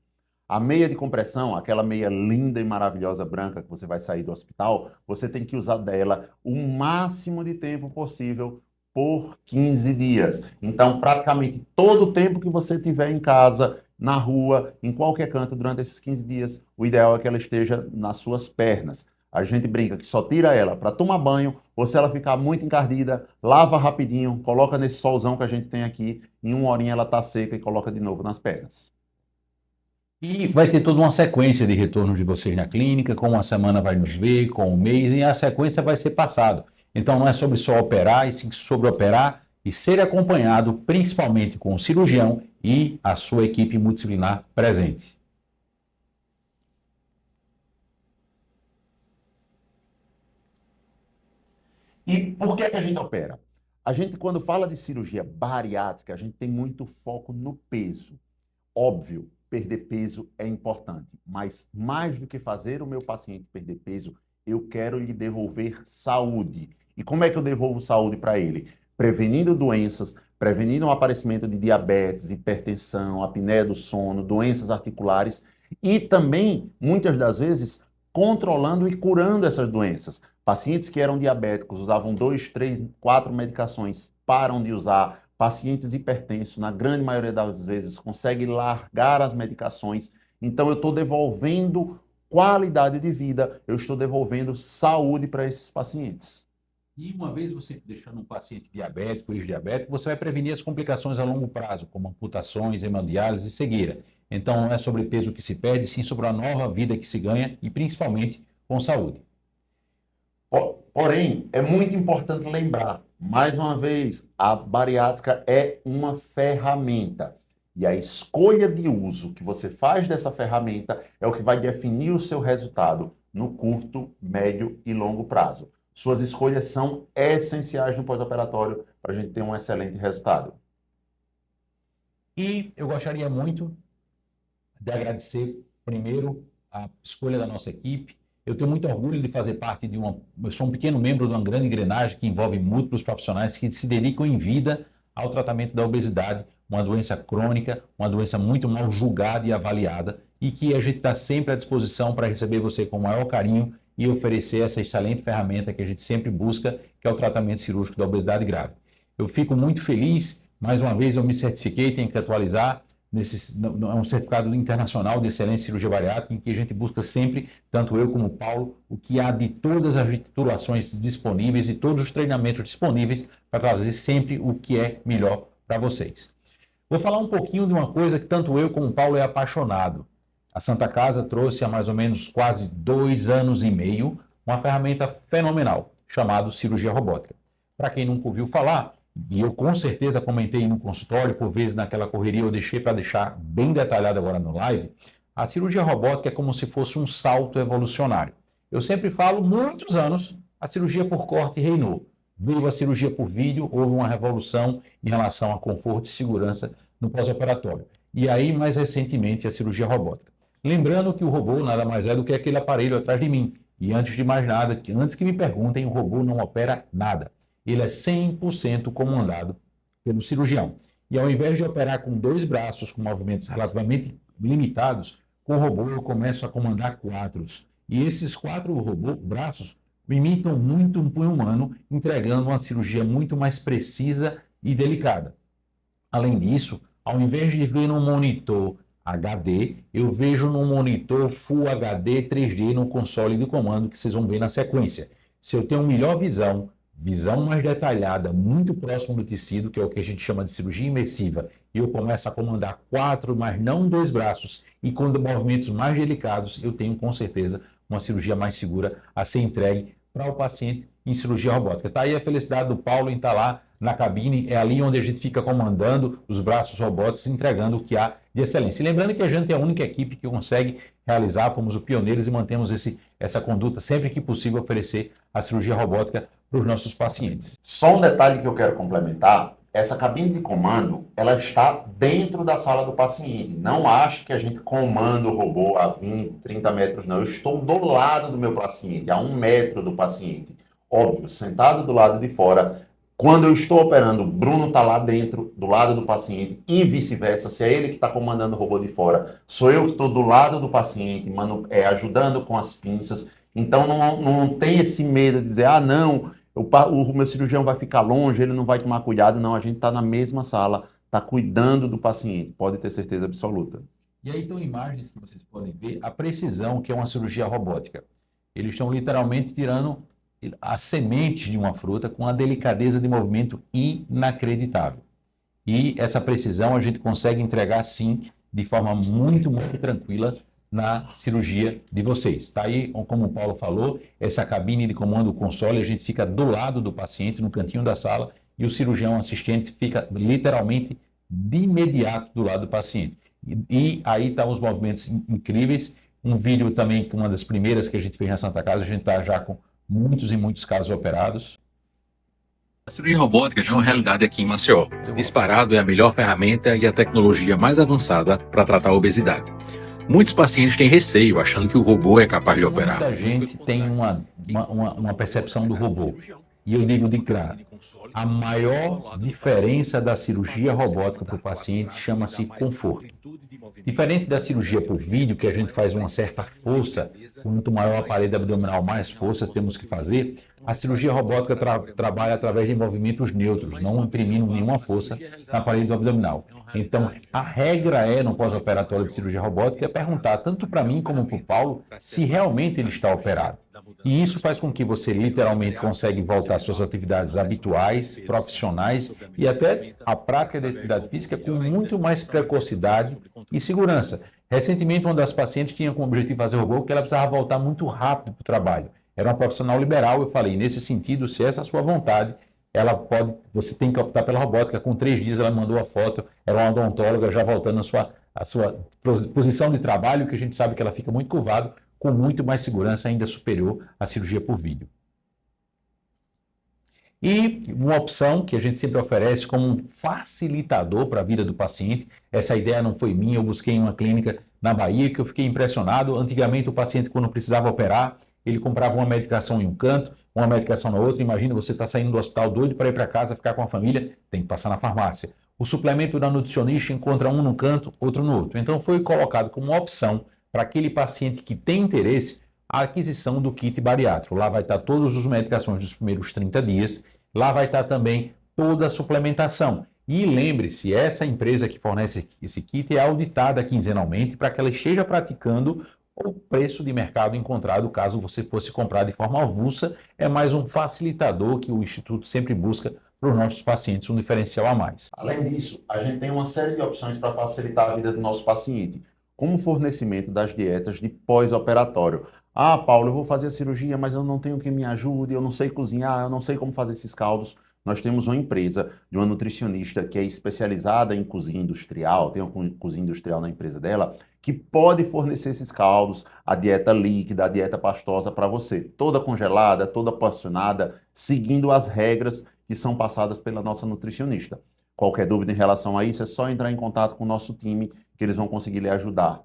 A meia de compressão, aquela meia linda e maravilhosa branca que você vai sair do hospital, você tem que usar dela o máximo de tempo possível por 15 dias. Então, praticamente todo o tempo que você tiver em casa, na rua, em qualquer canto durante esses 15 dias. O ideal é que ela esteja nas suas pernas. A gente brinca que só tira ela para tomar banho, ou se ela ficar muito encardida, lava rapidinho, coloca nesse solzão que a gente tem aqui, em 1 horinha ela está seca e coloca de novo nas pernas.
E vai ter toda uma sequência de retorno de vocês na clínica, com uma semana vai nos ver, com um mês, e a sequência vai ser passado. Então não é sobre só operar, e sim sobre operar e ser acompanhado principalmente com o cirurgião e a sua equipe multidisciplinar presente.
E por que que a gente opera? A gente, quando fala de cirurgia bariátrica, a gente tem muito foco no peso. Óbvio, perder peso é importante, mas mais do que fazer o meu paciente perder peso, eu quero lhe devolver saúde. E como é que eu devolvo saúde para ele? Prevenindo doenças, prevenindo o aparecimento de diabetes, hipertensão, apneia do sono, doenças articulares e também, muitas das vezes, controlando e curando essas doenças. Pacientes que eram diabéticos, usavam 2, 3, 4 medicações, param de usar. Pacientes hipertensos, na grande maioria das vezes, conseguem largar as medicações. Então, eu estou devolvendo qualidade de vida, eu estou devolvendo saúde para esses pacientes.
E uma vez você deixando um paciente diabético, ex-diabético, você vai prevenir as complicações a longo prazo, como amputações, hemodiálise e cegueira. Então, não é sobre peso que se perde, sim sobre a nova vida que se ganha e principalmente com saúde.
Porém, é muito importante lembrar, mais uma vez, a bariátrica é uma ferramenta. E a escolha de uso que você faz dessa ferramenta é o que vai definir o seu resultado no curto, médio e longo prazo. Suas escolhas são essenciais no pós-operatório para a gente ter um excelente resultado.
E eu gostaria muito de agradecer, primeiro, a escolha da nossa equipe. Eu tenho muito orgulho de fazer parte de eu sou um pequeno membro de uma grande engrenagem que envolve múltiplos profissionais que se dedicam em vida ao tratamento da obesidade, uma doença crônica, uma doença muito mal julgada e avaliada, e que a gente está sempre à disposição para receber você com o maior carinho e oferecer essa excelente ferramenta que a gente sempre busca, que é o tratamento cirúrgico da obesidade grave. Eu fico muito feliz, mais uma vez eu me certifiquei, tenho que atualizar, é um certificado internacional de excelência em cirurgia bariátrica, em que a gente busca sempre, tanto eu como o Paulo, o que há de todas as titulações disponíveis e todos os treinamentos disponíveis para trazer sempre o que é melhor para vocês. Vou falar um pouquinho de uma coisa que tanto eu como o Paulo é apaixonado. A Santa Casa trouxe há mais ou menos quase 2 anos e meio uma ferramenta fenomenal, chamada cirurgia robótica. Para quem nunca ouviu falar, e eu com certeza comentei no consultório, por vezes naquela correria eu deixei para deixar bem detalhado agora no live, a cirurgia robótica é como se fosse um salto evolucionário. Eu sempre falo, muitos anos, a cirurgia por corte reinou. Veio a cirurgia por vídeo, houve uma revolução em relação a conforto e segurança no pós-operatório. E aí, mais recentemente, a cirurgia robótica. Lembrando que o robô nada mais é do que aquele aparelho atrás de mim. E antes de mais nada, antes que me perguntem, o robô não opera nada. Ele é 100% comandado pelo cirurgião. E ao invés de operar com 2 braços, com movimentos relativamente limitados, com o robô eu começo a comandar 4. E esses 4 braços imitam muito um punho humano, entregando uma cirurgia muito mais precisa e delicada. Além disso, ao invés de ver num monitor HD, eu vejo num monitor Full HD 3D no console de comando que vocês vão ver na sequência. Se eu tenho melhor visão mais detalhada, muito próximo do tecido, que é o que a gente chama de cirurgia imersiva, e eu começo a comandar 4, mas não 2 braços, e com movimentos mais delicados, eu tenho com certeza uma cirurgia mais segura a ser entregue para o paciente em cirurgia robótica. Está aí a felicidade do Paulo em estar lá na cabine, é ali onde a gente fica comandando os braços robóticos, entregando o que há de excelência. E lembrando que a gente é a única equipe que consegue realizar, fomos os pioneiros e mantemos essa conduta sempre que possível oferecer a cirurgia robótica para os nossos pacientes.
Só um detalhe que eu quero complementar, essa cabine de comando, ela está dentro da sala do paciente. Não ache que a gente comanda o robô a 20, 30 metros, não. Eu estou do lado do meu paciente, a 1 metro do paciente. Óbvio, sentado do lado de fora. Quando eu estou operando, o Bruno está lá dentro, do lado do paciente, e vice-versa. Se é ele que está comandando o robô de fora, sou eu que estou do lado do paciente, ajudando com as pinças. Então não tem esse medo de dizer, não, o meu cirurgião vai ficar longe, ele não vai tomar cuidado. Não, a gente está na mesma sala, está cuidando do paciente, pode ter certeza absoluta.
E aí estão imagens que vocês podem ver a precisão que é uma cirurgia robótica. Eles estão literalmente tirando as sementes de uma fruta com uma delicadeza de movimento inacreditável. E essa precisão a gente consegue entregar, sim, de forma muito, muito tranquila na cirurgia de vocês. Está aí, como o Paulo falou, essa cabine de comando console, a gente fica do lado do paciente, no cantinho da sala, e o cirurgião assistente fica literalmente de imediato do lado do paciente. E aí estão os movimentos incríveis. Um vídeo também, uma das primeiras que a gente fez na Santa Casa, a gente está já com muitos e muitos casos operados.
A cirurgia robótica já é uma realidade aqui em Maceió. Disparado é a melhor ferramenta e a tecnologia mais avançada para tratar a obesidade. Muitos pacientes têm receio, achando que o robô é capaz de operar.
Muita gente tem uma percepção do robô. E eu digo de cara, a maior diferença da cirurgia robótica para o paciente chama-se conforto. Diferente da cirurgia por vídeo, que a gente faz uma certa força, quanto maior a parede abdominal, mais forças temos que fazer, a cirurgia robótica trabalha através de movimentos neutros, não imprimindo nenhuma força na parede abdominal. Então, a regra no pós-operatório de cirurgia robótica é perguntar, tanto para mim como para o Paulo, se realmente ele está operado. E isso faz com que você literalmente consegue voltar às suas atividades habituais, profissionais e até a prática de atividade física com muito mais precocidade e segurança. Recentemente, uma das pacientes tinha como objetivo fazer robô porque ela precisava voltar muito rápido para o trabalho. Era uma profissional liberal, eu falei, nesse sentido, se essa é a sua vontade, você tem que optar pela robótica. Com 3 dias ela mandou a foto, era uma odontóloga já voltando à sua posição de trabalho, que a gente sabe que ela fica muito curvado, com muito mais segurança, ainda superior à cirurgia por vídeo. E uma opção que a gente sempre oferece como um facilitador para a vida do paciente, essa ideia não foi minha, eu busquei em uma clínica na Bahia que eu fiquei impressionado. Antigamente o paciente, quando precisava operar, ele comprava uma medicação em um canto, uma medicação na outra. Imagina, você está saindo do hospital doido para ir para casa, ficar com a família, tem que passar na farmácia. O suplemento da nutricionista encontra um num canto, outro no outro. Então foi colocado como uma opção para aquele paciente que tem interesse a aquisição do kit bariátrico. Lá vai estar todas as medicações dos primeiros 30 dias, lá vai estar também toda a suplementação. E lembre-se, essa empresa que fornece esse kit é auditada quinzenalmente para que ela esteja praticando o preço de mercado encontrado, caso você fosse comprar de forma avulsa. É mais um facilitador que o Instituto sempre busca para os nossos pacientes, um diferencial a mais.
Além disso, a gente tem uma série de opções para facilitar a vida do nosso paciente, como o fornecimento das dietas de pós-operatório. Ah, Paulo, eu vou fazer a cirurgia, mas eu não tenho quem me ajude, eu não sei cozinhar, eu não sei como fazer esses caldos. Nós temos uma empresa de uma nutricionista que é especializada em cozinha industrial, tem uma cozinha industrial na empresa dela, que pode fornecer esses caldos, a dieta líquida, a dieta pastosa para você, toda congelada, toda porcionada, seguindo as regras que são passadas pela nossa nutricionista. Qualquer dúvida em relação a isso, é só entrar em contato com o nosso time, que eles vão conseguir lhe ajudar.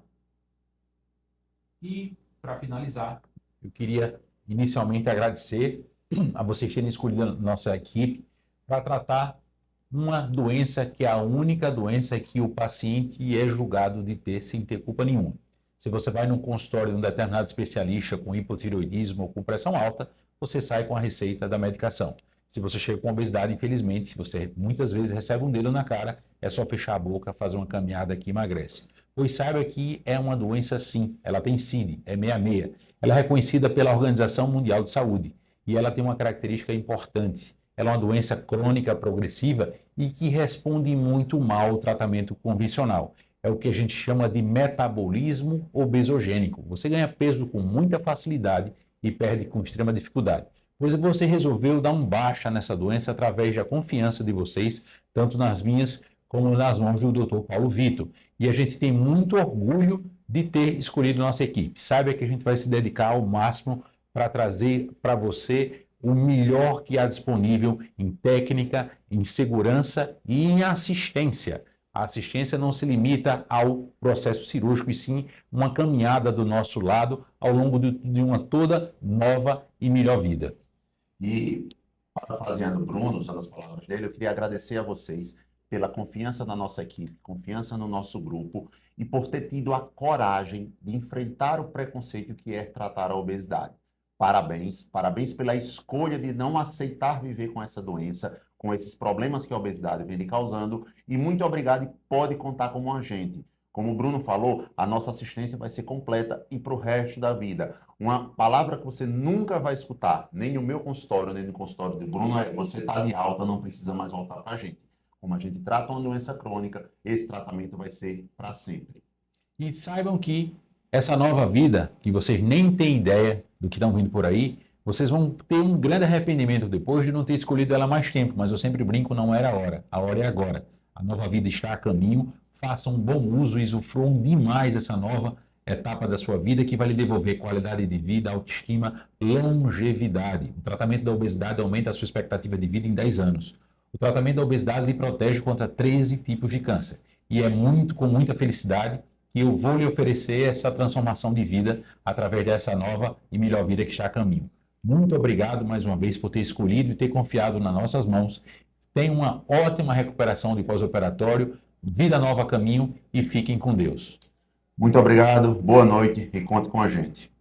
E, para finalizar, eu queria inicialmente agradecer a vocês terem escolhido a nossa equipe para tratar uma doença que é a única doença que o paciente é julgado de ter sem ter culpa nenhuma. Se você vai num consultório de um determinado especialista com hipotireoidismo ou com pressão alta, você sai com a receita da medicação. Se você chega com obesidade, infelizmente, você muitas vezes recebe um dedo na cara, é só fechar a boca, fazer uma caminhada que emagrece. Pois saiba que é uma doença sim, ela tem CID, é 66. Ela é reconhecida pela Organização Mundial de Saúde e ela tem uma característica importante. Ela é uma doença crônica progressiva e que responde muito mal ao tratamento convencional. É o que a gente chama de metabolismo obesogênico. Você ganha peso com muita facilidade e perde com extrema dificuldade. Pois você resolveu dar um baixa nessa doença através da confiança de vocês, tanto nas minhas como nas mãos do Dr. Paulo Vitor. E a gente tem muito orgulho de ter escolhido nossa equipe. Saiba que a gente vai se dedicar ao máximo para trazer para você o melhor que há disponível em técnica, em segurança e em assistência. A assistência não se limita ao processo cirúrgico, e sim uma caminhada do nosso lado ao longo de uma toda nova e melhor vida.
E, parafraseando o Bruno, usando as palavras dele, eu queria agradecer a vocês pela confiança na nossa equipe, confiança no nosso grupo e por ter tido a coragem de enfrentar o preconceito que é tratar a obesidade. Parabéns, parabéns pela escolha de não aceitar viver com essa doença, com esses problemas que a obesidade vem lhe causando, e muito obrigado, e pode contar com a gente. Como o Bruno falou, a nossa assistência vai ser completa e para o resto da vida. Uma palavra que você nunca vai escutar, nem no meu consultório, nem no consultório do Bruno, é: você está de alta, não precisa mais voltar para a gente. Como a gente trata uma doença crônica, esse tratamento vai ser para sempre.
E saibam que essa nova vida, que vocês nem têm ideia do que estão vindo por aí, vocês vão ter um grande arrependimento depois de não ter escolhido ela mais tempo, mas eu sempre brinco, não era a hora é agora. A nova vida está a caminho, façam um bom uso e usufruam demais essa nova etapa da sua vida que vai lhe devolver qualidade de vida, autoestima, longevidade. O tratamento da obesidade aumenta a sua expectativa de vida em 10 anos. O tratamento da obesidade lhe protege contra 13 tipos de câncer. E é com muita felicidade que eu vou lhe oferecer essa transformação de vida através dessa nova e melhor vida que está a caminho. Muito obrigado mais uma vez por ter escolhido e ter confiado nas nossas mãos. Tenha uma ótima recuperação de pós-operatório, vida nova a caminho e fiquem com Deus.
Muito obrigado, boa noite e conte com a gente.